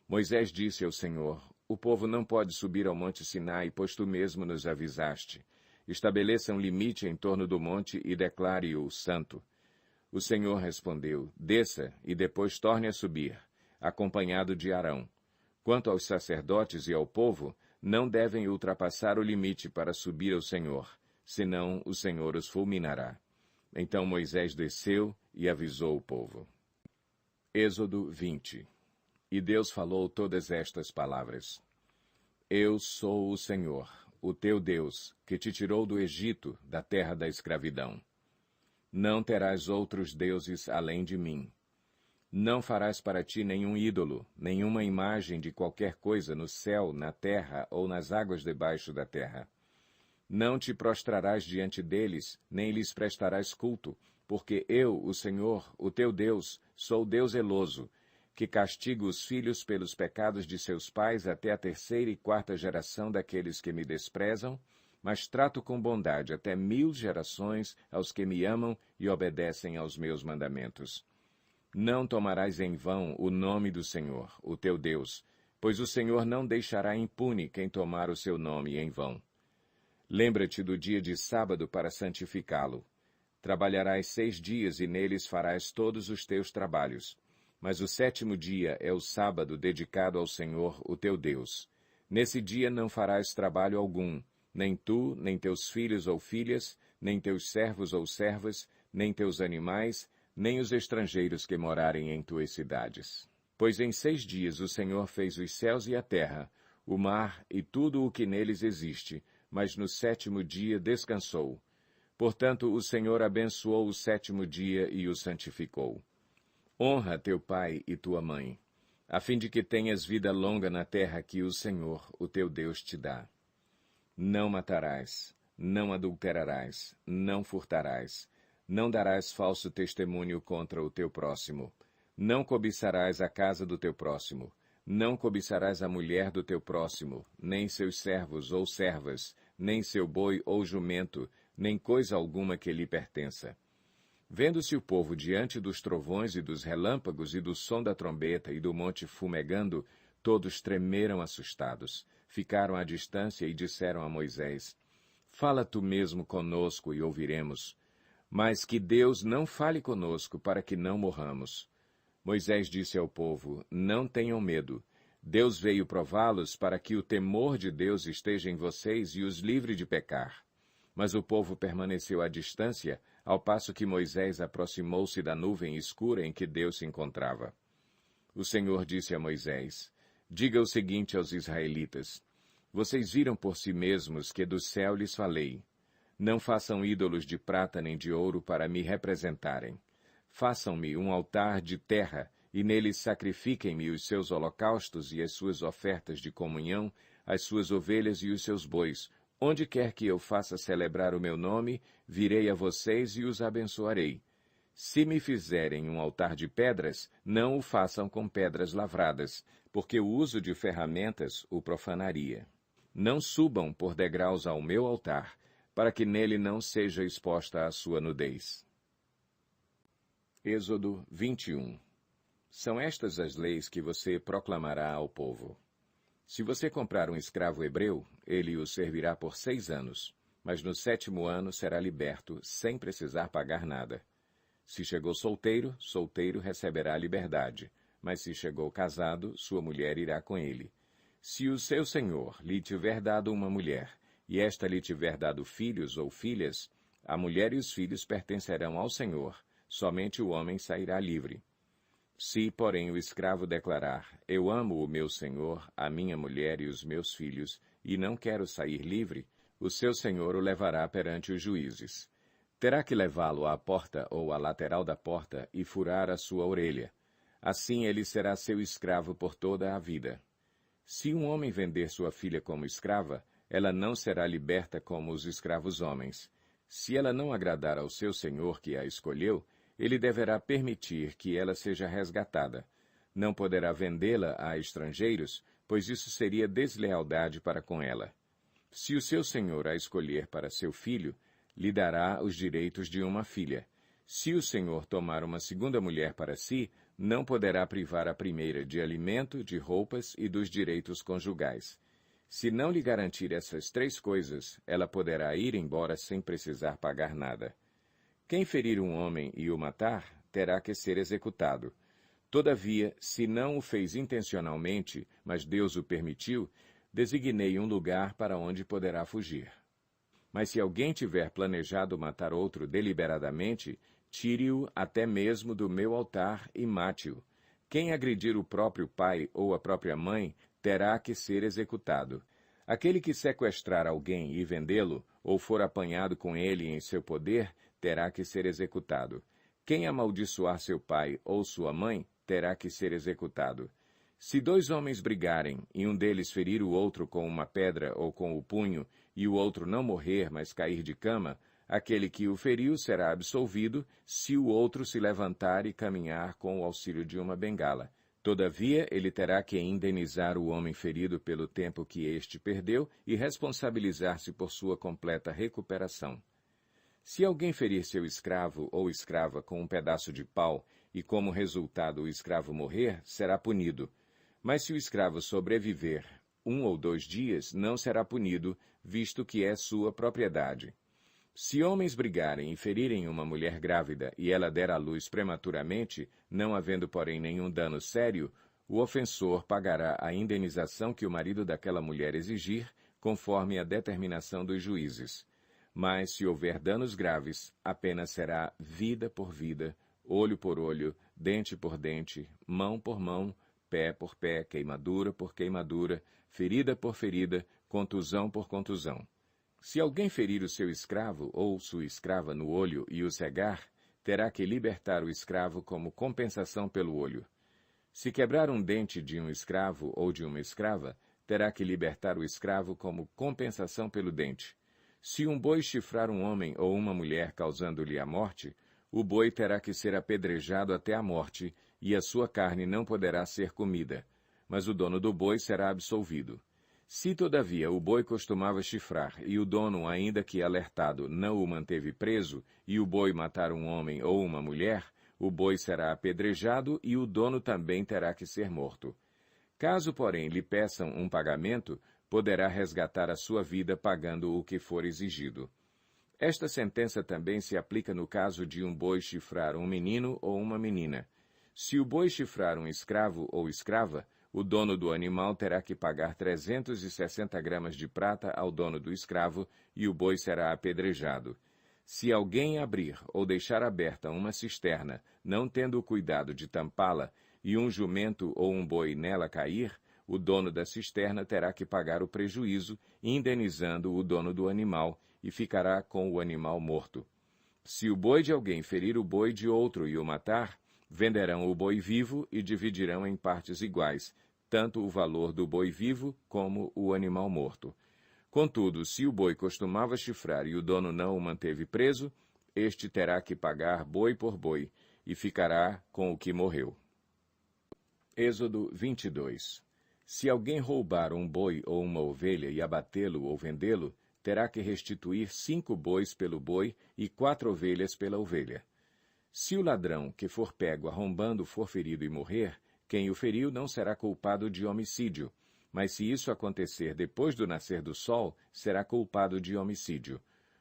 Moisés disse ao Senhor: O povo não pode subir ao monte Sinai, pois tu mesmo nos avisaste. Estabeleça um limite em torno do monte e declare-o santo. O Senhor respondeu: Desça e depois torne a subir, acompanhado de Arão. Quanto aos sacerdotes e ao povo, não devem ultrapassar o limite para subir ao Senhor, senão o Senhor os fulminará. Então Moisés desceu e avisou o povo. Êxodo 20. E Deus falou todas estas palavras. Eu sou o Senhor, o teu Deus, que te tirou do Egito, da terra da escravidão. Não terás outros deuses além de mim. Não farás para ti nenhum ídolo, nenhuma imagem de qualquer coisa no céu, na terra ou nas águas debaixo da terra. Não te prostrarás diante deles, nem lhes prestarás culto, porque eu, o Senhor, o teu Deus, sou Deus zeloso, que castigo os filhos pelos pecados de seus pais até a terceira e quarta geração daqueles que me desprezam, mas trato com bondade até 1000 gerações aos que me amam e obedecem aos meus mandamentos. Não tomarás em vão o nome do Senhor, o teu Deus, pois o Senhor não deixará impune quem tomar o seu nome em vão. Lembra-te do dia de sábado para santificá-lo. Trabalharás 6 dias e neles farás todos os teus trabalhos. Mas o 7º dia é o sábado dedicado ao Senhor, o teu Deus. Nesse dia não farás trabalho algum, nem tu, nem teus filhos ou filhas, nem teus servos ou servas, nem teus animais, nem os estrangeiros que morarem em tuas cidades. Pois em 6 dias o Senhor fez os céus e a terra, o mar e tudo o que neles existe, mas no 7º dia descansou. Portanto, o Senhor abençoou o 7º dia e o santificou. Honra teu pai e tua mãe, a fim de que tenhas vida longa na terra que o Senhor, o teu Deus, te dá. Não matarás, não adulterarás, não furtarás, não darás falso testemunho contra o teu próximo, não cobiçarás a casa do teu próximo, não cobiçarás a mulher do teu próximo, nem seus servos ou servas, nem seu boi ou jumento, nem coisa alguma que lhe pertença. Vendo-se o povo diante dos trovões e dos relâmpagos e do som da trombeta e do monte fumegando, todos tremeram assustados, ficaram à distância e disseram a Moisés: Fala tu mesmo conosco e ouviremos. Mas que Deus não fale conosco para que não morramos. Moisés disse ao povo: Não tenham medo. Deus veio prová-los para que o temor de Deus esteja em vocês e os livre de pecar. Mas o povo permaneceu à distância, ao passo que Moisés aproximou-se da nuvem escura em que Deus se encontrava. O Senhor disse a Moisés: Diga o seguinte aos israelitas: Vocês viram por si mesmos que do céu lhes falei. Não façam ídolos de prata nem de ouro para me representarem. Façam-me um altar de terra, e nele sacrifiquem-me os seus holocaustos e as suas ofertas de comunhão, as suas ovelhas e os seus bois. Onde quer que eu faça celebrar o meu nome, virei a vocês e os abençoarei. Se me fizerem um altar de pedras, não o façam com pedras lavradas, porque o uso de ferramentas o profanaria. Não subam por degraus ao meu altar, para que nele não seja exposta a sua nudez. Êxodo 21. São estas as leis que você proclamará ao povo. Se você comprar um escravo hebreu, ele o servirá por 6 anos, mas no 7º ano será liberto, sem precisar pagar nada. Se chegou solteiro, solteiro receberá a liberdade, mas se chegou casado, sua mulher irá com ele. Se o seu senhor lhe tiver dado uma mulher, e esta lhe tiver dado filhos ou filhas, a mulher e os filhos pertencerão ao senhor, somente o homem sairá livre. Se, porém, o escravo declarar: Eu amo o meu senhor, a minha mulher e os meus filhos, e não quero sair livre, o seu senhor o levará perante os juízes. Terá que levá-lo à porta ou à lateral da porta e furar a sua orelha. Assim ele será seu escravo por toda a vida. Se um homem vender sua filha como escrava, ela não será liberta como os escravos homens. Se ela não agradar ao seu senhor que a escolheu, ele deverá permitir que ela seja resgatada. Não poderá vendê-la a estrangeiros, pois isso seria deslealdade para com ela. Se o seu senhor a escolher para seu filho, lhe dará os direitos de uma filha. Se o senhor tomar uma segunda mulher para si, não poderá privar a primeira de alimento, de roupas e dos direitos conjugais. Se não lhe garantir essas 3 coisas, ela poderá ir embora sem precisar pagar nada. Quem ferir um homem e o matar, terá que ser executado. Todavia, se não o fez intencionalmente, mas Deus o permitiu, designei um lugar para onde poderá fugir. Mas se alguém tiver planejado matar outro deliberadamente, tire-o até mesmo do meu altar e mate-o. Quem agredir o próprio pai ou a própria mãe, terá que ser executado. Aquele que sequestrar alguém e vendê-lo, ou for apanhado com ele em seu poder, terá que ser executado. Quem amaldiçoar seu pai ou sua mãe, terá que ser executado. Se 2 homens brigarem, e um deles ferir o outro com uma pedra ou com o punho, e o outro não morrer, mas cair de cama, aquele que o feriu será absolvido, se o outro se levantar e caminhar com o auxílio de uma bengala. Todavia, ele terá que indenizar o homem ferido pelo tempo que este perdeu e responsabilizar-se por sua completa recuperação. Se alguém ferir seu escravo ou escrava com um pedaço de pau, e como resultado o escravo morrer, será punido. Mas se o escravo sobreviver 1 ou 2 dias, não será punido, visto que é sua propriedade. Se homens brigarem e ferirem uma mulher grávida e ela der à luz prematuramente, não havendo, porém, nenhum dano sério, o ofensor pagará a indenização que o marido daquela mulher exigir, conforme a determinação dos juízes. Mas, se houver danos graves, a pena será vida por vida, olho por olho, dente por dente, mão por mão, pé por pé, queimadura por queimadura, ferida por ferida, contusão por contusão. Se alguém ferir o seu escravo ou sua escrava no olho e o cegar, terá que libertar o escravo como compensação pelo olho. Se quebrar um dente de um escravo ou de uma escrava, terá que libertar o escravo como compensação pelo dente. Se um boi chifrar um homem ou uma mulher causando-lhe a morte, o boi terá que ser apedrejado até a morte, e a sua carne não poderá ser comida, mas o dono do boi será absolvido. Se, todavia, o boi costumava chifrar, e o dono, ainda que alertado, não o manteve preso, e o boi matar um homem ou uma mulher, o boi será apedrejado e o dono também terá que ser morto. Caso, porém, lhe peçam um pagamento, poderá resgatar a sua vida pagando o que for exigido. Esta sentença também se aplica no caso de um boi chifrar um menino ou uma menina. Se o boi chifrar um escravo ou escrava, o dono do animal terá que pagar 360 gramas de prata ao dono do escravo e o boi será apedrejado. Se alguém abrir ou deixar aberta uma cisterna, não tendo o cuidado de tampá-la, e um jumento ou um boi nela cair, o dono da cisterna terá que pagar o prejuízo, indenizando o dono do animal, e ficará com o animal morto. Se o boi de alguém ferir o boi de outro e o matar, venderão o boi vivo e dividirão em partes iguais, tanto o valor do boi vivo como o animal morto. Contudo, se o boi costumava chifrar e o dono não o manteve preso, este terá que pagar boi por boi, e ficará com o que morreu. Êxodo 22. Se alguém roubar um boi ou uma ovelha e abatê-lo ou vendê-lo, terá que restituir 5 bois pelo boi e 4 ovelhas pela ovelha. Se o ladrão que for pego arrombando for ferido e morrer, quem o feriu não será culpado de homicídio, mas se isso acontecer depois do nascer do sol, será culpado de homicídio.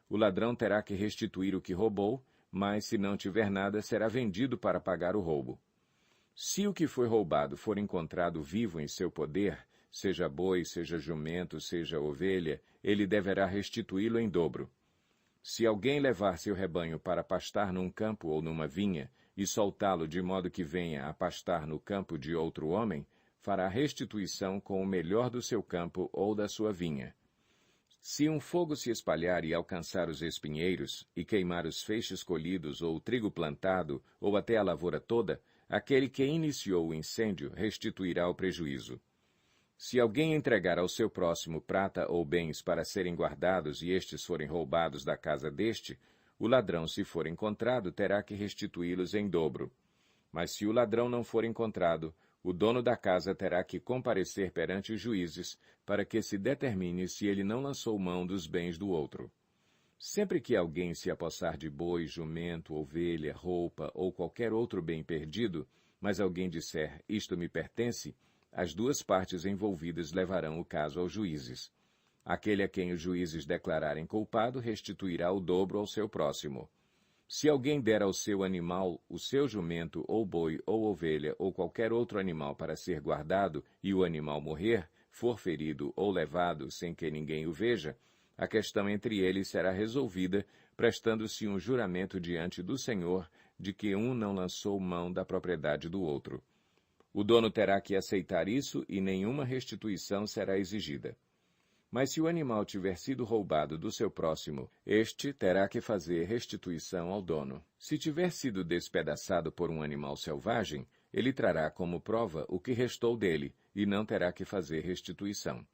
O ladrão terá que restituir o que roubou, mas se não tiver nada, será vendido para pagar o roubo. Se o que foi roubado for encontrado vivo em seu poder, seja boi, seja jumento, seja ovelha, ele deverá restituí-lo em dobro. Se alguém levar seu rebanho para pastar num campo ou numa vinha, e soltá-lo de modo que venha a pastar no campo de outro homem, fará restituição com o melhor do seu campo ou da sua vinha. Se um fogo se espalhar e alcançar os espinheiros, e queimar os feixes colhidos ou o trigo plantado, ou até a lavoura toda, aquele que iniciou o incêndio restituirá o prejuízo. Se alguém entregar ao seu próximo prata ou bens para serem guardados e estes forem roubados da casa deste, o ladrão, se for encontrado, terá que restituí-los em dobro. Mas se o ladrão não for encontrado, o dono da casa terá que comparecer perante os juízes para que se determine se ele não lançou mão dos bens do outro. Sempre que alguém se apossar de boi, jumento, ovelha, roupa ou qualquer outro bem perdido, mas alguém disser, isto me pertence, as duas partes envolvidas levarão o caso aos juízes. Aquele a quem os juízes declararem culpado restituirá o dobro ao seu próximo. Se alguém der ao seu animal, o seu jumento, ou boi, ou ovelha, ou qualquer outro animal para ser guardado, e o animal morrer, for ferido ou levado sem que ninguém o veja, a questão entre eles será resolvida, prestando-se um juramento diante do Senhor de que um não lançou mão da propriedade do outro. O dono terá que aceitar isso e nenhuma restituição será exigida. Mas se o animal tiver sido roubado do seu próximo, este terá que fazer restituição ao dono. Se tiver sido despedaçado por um animal selvagem, ele trará como prova o que restou dele e não terá que fazer restituição.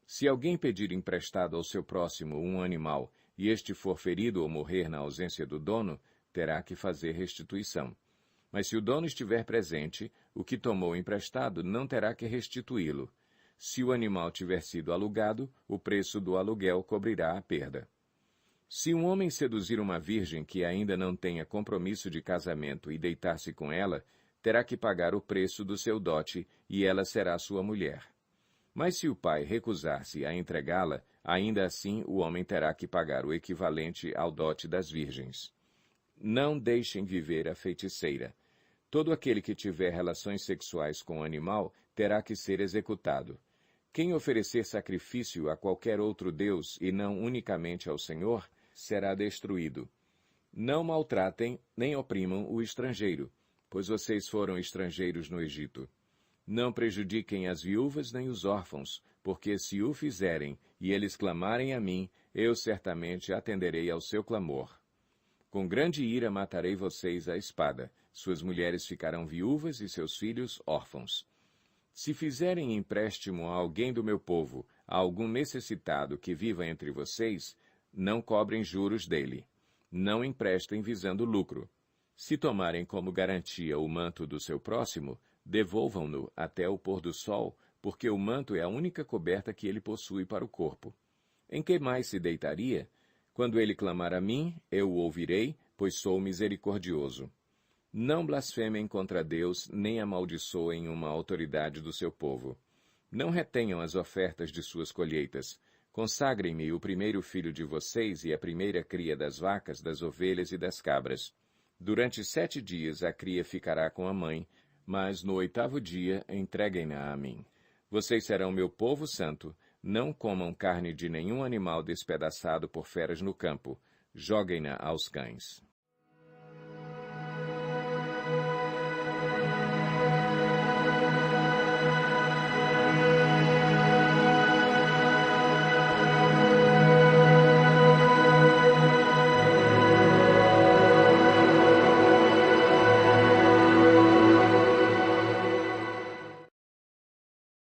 Se alguém pedir emprestado ao seu próximo um animal e este for ferido ou morrer na ausência do dono, terá que fazer restituição. Mas se o dono estiver presente, o que tomou emprestado não terá que restituí-lo. Se o animal tiver sido alugado, o preço do aluguel cobrirá a perda. Se um homem seduzir uma virgem que ainda não tenha compromisso de casamento e deitar-se com ela, terá que pagar o preço do seu dote e ela será sua mulher. Mas se o pai recusar-se a entregá-la, ainda assim o homem terá que pagar o equivalente ao dote das virgens. Não deixem viver a feiticeira. Todo aquele que tiver relações sexuais com o animal terá que ser executado. Quem oferecer sacrifício a qualquer outro deus e não unicamente ao Senhor, será destruído. Não maltratem nem oprimam o estrangeiro, pois vocês foram estrangeiros no Egito. Não prejudiquem as viúvas nem os órfãos, porque se o fizerem e eles clamarem a mim, eu certamente atenderei ao seu clamor. Com grande ira matarei vocês à espada, suas mulheres ficarão viúvas e seus filhos órfãos. Se fizerem empréstimo a alguém do meu povo, a algum necessitado que viva entre vocês, não cobrem juros dele. Não emprestem visando lucro. Se tomarem como garantia o manto do seu próximo, devolvam-no até o pôr do sol, porque o manto é a única coberta que ele possui para o corpo. Em que mais se deitaria? Quando ele clamar a mim, eu o ouvirei, pois sou misericordioso. Não blasfemem contra Deus, nem amaldiçoem uma autoridade do seu povo. Não retenham as ofertas de suas colheitas. Consagrem-me o primeiro filho de vocês e a primeira cria das vacas, das ovelhas e das cabras. Durante 7 dias a cria ficará com a mãe, mas no 8º dia entreguem-na a mim. Vocês serão meu povo santo. Não comam carne de nenhum animal despedaçado por feras no campo. Joguem-na aos cães.